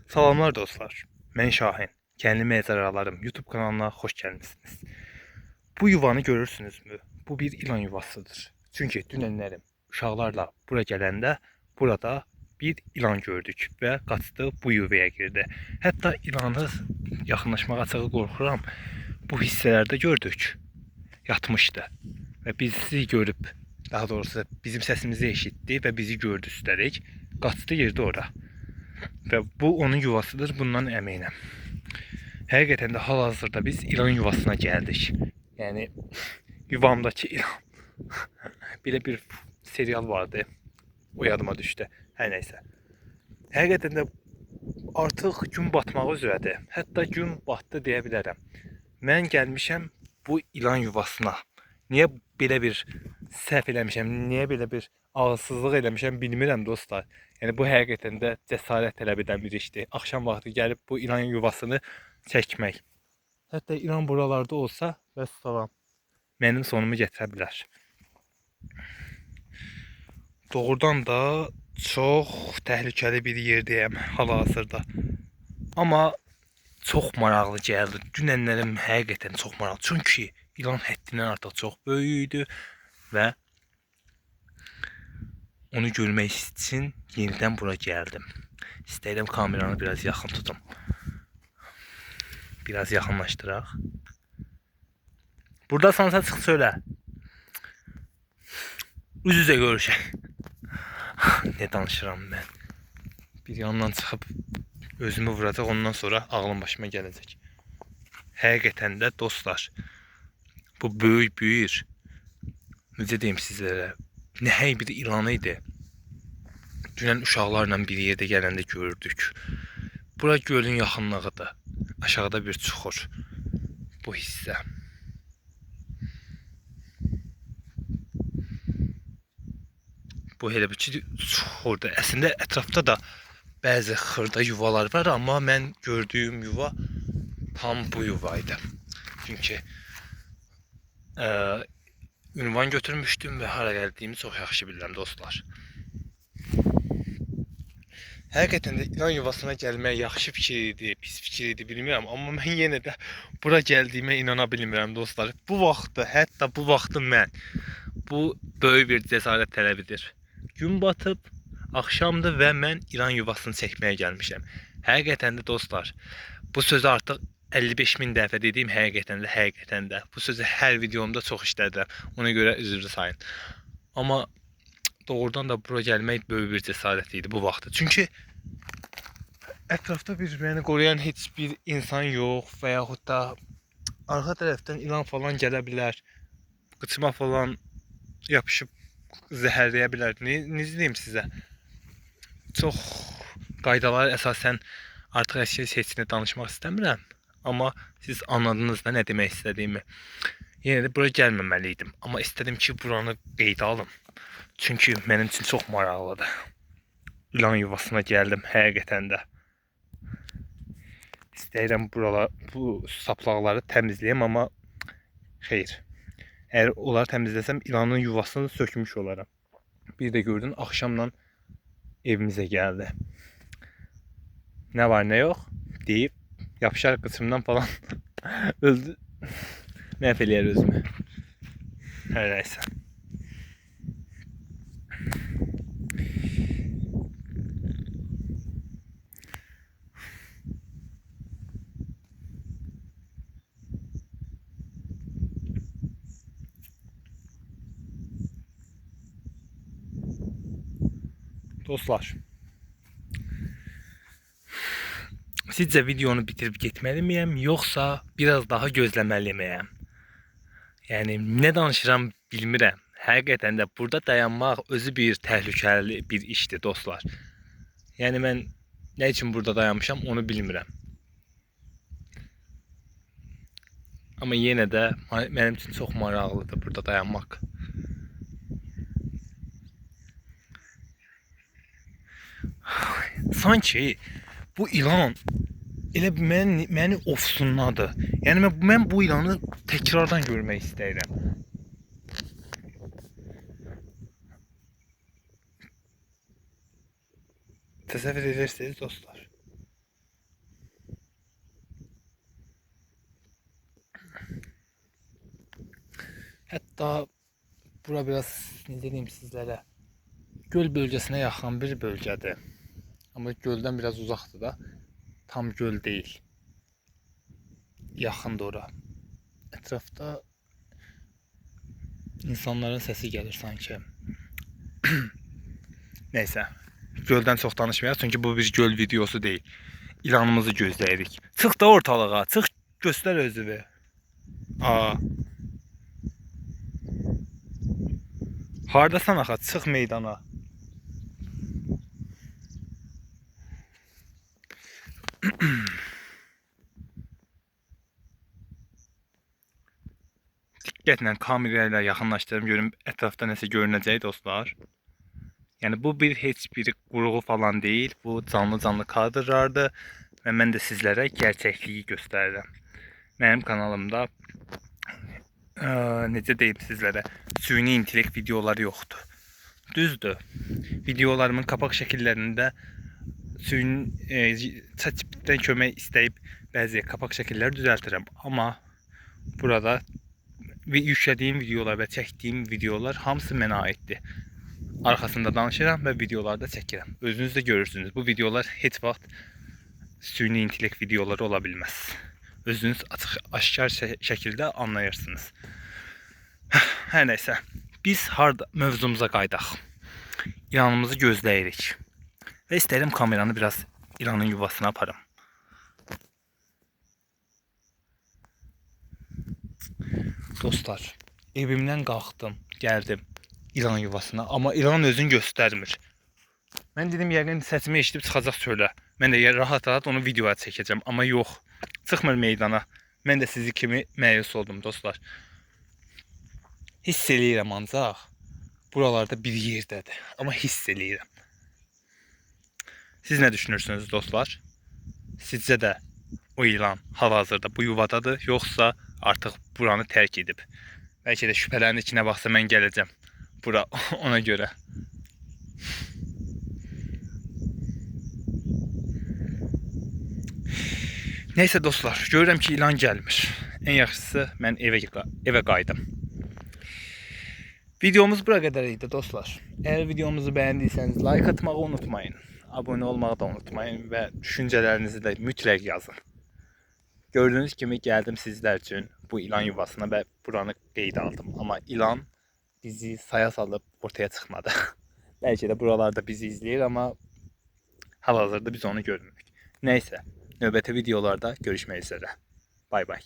Salamlar dostlar. Mən Şahin. Kəndi Məzəralarım YouTube kanalına xoş gəlmisiniz. Bu yuvanı görürsünüzmü? Bu bir ilan yuvasıdır. Çünki dünənlərim uşaqlarla bura gələndə burada bir ilan gördük və qaçdı bu yuvaya girdi. Hətta ilanı yaxınlaşmağa açığı qorxuram. Bu hissələrdə gördük. Yatmışdı və bizi görüb, daha doğrusu bizim səsimizi eşitdi və bizi gördü üstəlik. Qaçdı girdi ora. Və bu onun yuvasıdır, bundan əminəm. Həqiqətən də hal-hazırda biz ilan yuvasına gəldik. Yəni yuvamdakı ilan. Belə bir serial vardı. O yadıma düşdü. Hər nəysə. Həqiqətən də artıq gün batmağı üzrədir. Hətta gün batdı deyə bilərəm. Mən gəlmişəm bu ilan yuvasına. Niyə belə bir səhv eləmişəm, niyə belə bir ağılsızlıq eləmişəm bilmirəm dostlar. Yəni bu həqiqətən də cəsarət tələb edən bir işdir. Axşam vaxtı gəlib bu ilan yuvasını çəkmək. Hətta ilan buralarda olsa, vəssalam, mənim sonumu gətirə bilər. Doğrudan da çox təhlükəli bir yerdəyəm hal-hazırda. Amma çox maraqlı gəldi. Dünənlərim həqiqətən çox maraqlı. Çünki ilan həddindən artıq çox böyük idi və onu görmək üçün yenidən bura gəldim. İstəyirəm kameranı biraz yaxın tutum. Biraz yaxınlaşdıraq. Buradasansa çıx söylə. Üz-üzə görüşək. Ne danışıram mən? Bir yandan çıxıb özümü vuracaq, ondan sonra ağlım başıma gələcək. Həqiqətən də dostlar, bu böyük, necə deyim sizlərə, nəhəng bir ilan idi. Dünən uşaqlarla bir yerdə gələndə gördük. Bura gölün yaxınlığıdır. Aşağıda bir çuxur. Bu hissə. Bu elə bir çuxurdur. Əslində ətrafda da bəzi xırda yuvalar var, amma mən gördüyüm yuva tam bu yuvaydı. Çünki ünvan götürmüşdüm və hara gəldiyimi çox yaxşı bilirəm dostlar. Həqiqətən də ilan yuvasına gəlmək yaxşı fikir idi, pis fikir idi bilmirəm, amma mən yenə də bura gəldiyimə inana bilmirəm dostlar. Bu vaxtı, hətta bu vaxtı mən, bu böyük bir cəsarət tələbidir. Gün batıb, axşamdır və mən ilan yuvasını çəkməyə gəlmişəm. Həqiqətən də dostlar, bu sözü artıq 55.000 dəfə dediyim həqiqətən də. Bu sözü hər videomda çox işlədirəm. Ona görə üzr sayın. Amma doğrudan da bura gəlmək böyük bir cəsarət idi bu vaxtda. Çünki ətrafda bir məni qoruyan heç bir insan yox və yaxud da arxa tərəfdən ilan falan gələ bilər. Qıçıma falan yapışıb zəhərləyə bilər. Necə deyim sizə? Çox qaydalara əsasən artıq əşya seçini danışmaq istəmirəm. Amma siz anladınız da nə demək istədiyimi. Yenə də bura gəlməməliydim. Amma istədim ki, buranı qeydə alım. Çünki mənim üçün çox maraqlıdır. İlan yuvasına gəldim həqiqətən də. İstəyirəm bu saplaqları təmizləyəm, amma xeyr. Əgər onları təmizləsəm ilanın yuvasını sökmüş olaram. Bir də gördün axşamla evimizə gəldi. Nə var nə yox deyib yapışar qıçımdan falan öldü. Məhv eləyər özümü. Hər nəysə. Dostlar, sizcə videonu bitirib getməli miyəm, yoxsa biraz daha gözləməli miyəm? Yəni nə danışıram bilmirəm. Həqiqətən də burada dayanmaq özü bir təhlükəli bir işdir dostlar. Yəni mən nə üçün burada dayanmışam onu bilmirəm. Amma yenə də mənim üçün çox maraqlıdır burada dayanmaq. Sanki bu ilan elə məni ofsundadır. Yəni mən bu ilanı təkrardan görmək istəyirəm. Təsəvvür edirsiniz dostlar. Hatta bura biraz ne diyeyim sizlere, göl bölgesine yakın bir bölgedir. Ama gölden biraz uzakta da. Tam göl değil. Yakındır ora. Etrafta insanların sesi gelir sanki. Neyse. Gölden çok danışmayaq çünkü bu bir göl videosu değil. İlanımızı gözləyirik. Çıx da ortalığa, çıx göstər özünü. Aa. Hardasan axa, çıx meydana. Diqqətlə kamerayla yaxınlaşdırım görüm ətrafda nəsə görünəcək dostlar. Yəni bu heç bir qurğu falan değil. Bu canlı kadrlardır və mən də sizlərə gerçəkliyi göstərirəm. Mənim kanalımda necə deyim sizlərə, süni intellekt videoları yoxdur. Düzdür. Videolarımın kapak şəkillərində ChatGPT-dən kömək istəyib bəzi kapak şəkilləri düzəltirəm. Amma burada yüklədiyim videolar və çəkdiyim videolar hamısı mənə aiddir. Arkasında danışıram və videolarda çəkirəm. Özünüz də görürsünüz. Bu videolar heç vaxt süni intellekt videoları ola bilməz. Özünüz açıq, aşkar şəkildə anlayırsınız. Hər nəysə, biz harda mövzumuza qaydaq. İlanımızı gözləyirik. Və istəyirəm kameranı biraz ilanın yuvasına aparım. Dostlar, evimdən qalxdım, gəldim ilan yuvasına, amma ilan özünü göstərmir. Mən dedim yəqin səsimi eşidib çıxacaq çölə. Mən də rahat-rahat onu videoya çəkəcəm, amma yox. Çıxmır meydana. Mən də sizi kimi məyus oldum dostlar. Hiss eləyirəm ancaq buralarda bir yerdədir, amma hiss eləyirəm. Siz nə düşünürsünüz dostlar? Sizcə də o ilan hal-hazırda bu yuvadadır, yoxsa artıq buranı tərk edib? Bəlkə də şübhələrin içinə baxsa mən gələcəm bura ona görə. Neyse dostlar, görürəm ki ilan gəlmir. En yaxşısı mən evə qayıdım. Videomuz bura qədər idi dostlar. Eğer videomuzu beğendiyseniz like atmayı unutmayın. Abone olmağı da unutmayın ve düşüncelerinizi de mütləq yazın. Gördüğünüz kimi geldim sizler için bu ilan yuvasına ve buranı qeydə aldım. Ama ilan bizi saya salıp ortaya çıxmadı. Belki de buralarda bizi izləyir ama hal-hazırda biz onu görmürük. Neyse, növbəti videolarda görüşmək üzere. Bay bay.